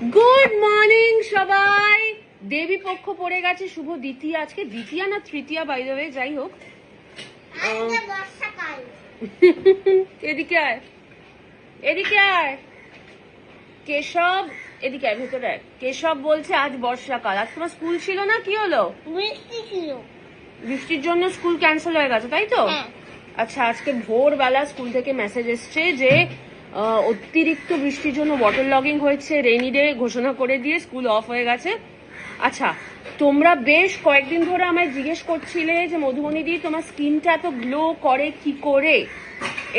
Good morning সবাই। দেবী পক্ষ পড়ে গেছে, শুভ দ্বিতীয়া, আজকে দ্বিতীয়া না তৃতীয়া বাই দ্য ওয়ে, যাই হোক। এদিকে আয়, এদিকে আয় কেশব, এদিকে আয়, ভেতরে আয়। কেশব বলছে আজ বর্ষাকাল। আজ তোমার স্কুল ছিল না, কি হলো? বৃষ্টি ছিল, বৃষ্টির জন্য স্কুল ক্যান্সেল হয়ে গেছে, তাই তো? আচ্ছা, আজকে ভোরবেলা স্কুল থেকে মেসেজ এসছে যে অতিরিক্ত বৃষ্টির জন্য ওয়াটার লগিং হয়েছে, রেইনি ডে ঘোষণা করে দিয়ে স্কুল অফ হয়ে গেছে। আচ্ছা, তোমরা বেশ কয়েকদিন ধরে আমায় জিজ্ঞেস করছিলে যে মধুবনী দি তোমার স্কিনটা এত গ্লো করে কি করে,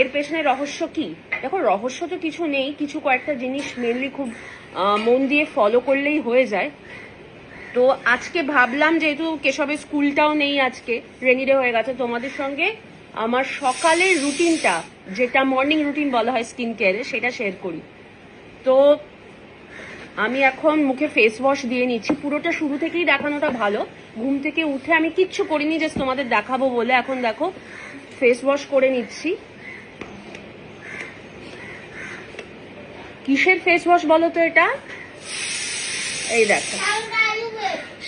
এর পেছনে রহস্য কি? দেখো, রহস্য তো কিছু নেই, কিছু কয়েকটা জিনিস মেনলি খুব মন দিয়ে ফলো করলেই হয়ে যায়। তো আজকে ভাবলাম যেহেতু কেশবের স্কুলটাও নেই, আজকে রেনি ডে হয়ে গেছে, তোমাদের সঙ্গে আমার সকালের রুটিনটা, যেটা মর্নিং রুটিন বলা হয় স্কিন কেয়ারে, সেটা শেয়ার করি। তো আমি এখন মুখে ফেস ওয়াশ দিয়ে নিচ্ছি, পুরোটা শুরু থেকেই দেখানোটা ভালো। ঘুম থেকে উঠে আমি কিচ্ছু করিনি, জাস্ট তোমাদের দেখাবো বলে। এখন দেখো ফেস ওয়াশ করে নিচ্ছি। কিসের ফেস ওয়াশ বলো তো এটা? এই দেখো,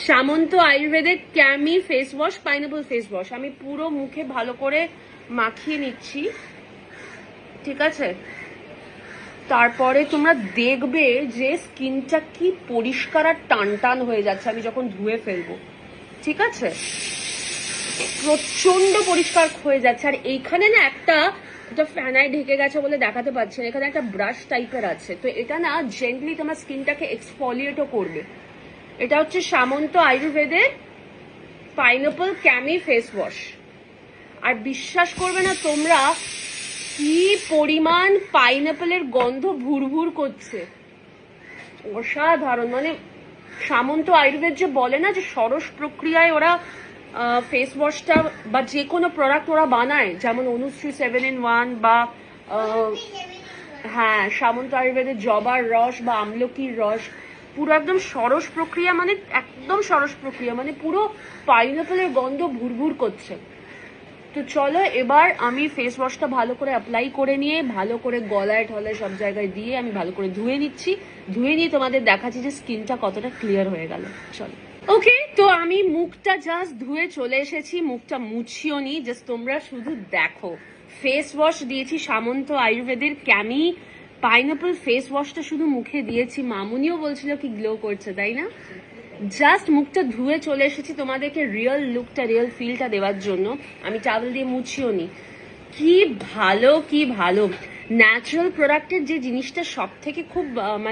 সামন্ত আয়ুর্বেদের Kami face wash, pineapple face wash. আমি পুরো মুখে ভালো করে মাখিয়ে নিচ্ছি, ঠিক আছে? তারপরে তোমরা দেখবে যে স্কিনটা কি পরিষ্কার আর টান টান হয়ে যাচ্ছে আমি যখন ধুয়ে ফেলবো, ঠিক আছে? প্রচন্ড পরিষ্কার হয়ে যাচ্ছে। আর এইখানে না একটা ফ্যানায় ঢেকে গেছে বলে দেখাতে পাচ্ছি না, এখানে একটা ব্রাশ টাইপের আছে, তো এটা না জেন্টলি তোমার স্কিনটাকে এক্সফলিয়েটও করবে। এটা হচ্ছে সামন্ত আয়ুর্বেদের পাইনাপল ক্যামি ফেস ওয়াশ। আর বিশ্বাস করবে না তোমরা, কি পরিমাণ পাইনাপলের গন্ধ ভুরভুর করছে, অসাধারণ। মানে সামন্ত আয়ুর্বেদ যে বলে না যে সরস প্রক্রিয়ায় ওরা ফেস ওয়াশটা বা যে কোনো প্রোডাক্ট ওরা বানায়, যেমন অনুশ্রী 7-in-1 বা হ্যাঁ সামন্ত আয়ুর্বেদের জবার রস বা আমলকির রস, পুরো একদম সরস প্রক্রিয়া, মানে একদম সরস প্রক্রিয়া, মানে পুরো পাইনাপলের গন্ধ ভুরভুর করছে। তো চলো এবার আমি ফেস ওয়াশটা ভালো করে অ্যাপ্লাই করে নিয়ে ভালো করে গলায় ঠলায় সব জায়গায় দিয়ে আমি ভালো করে ধুয়ে নিচ্ছি। ধুয়ে নিয়ে তোমাদের দেখাচ্ছি যে স্কিনটা কতটা ক্লিয়ার হয়ে গেল। চলো। ওকে, তো আমি মুখটা জাস্ট ধুয়ে চলে এসেছি, মুখটা মুছিও নি, জাস্ট তোমরা শুধু দেখো। ফেস ওয়াশ দিয়েছি সামন্ত আয়ুর্বেদের ক্যামি পাইনাপল ফেস ওয়াশটা শুধু মুখে দিয়েছি, মামুনিও বলছিল কি গ্লো করছে, তাই না? জাস্ট মুখটা ধুয়ে চলে এসেছি তোমাদেরকে রিয়েল লুকটা, রিয়েল ফিলটা দেওয়ার জন্য। আমি টাওয়েল দিয়ে মুছিও নি। কি ভালো, কি ভালো। ন্যাচারাল প্রোডাক্টের যে জিনিসটা সব থেকে খুব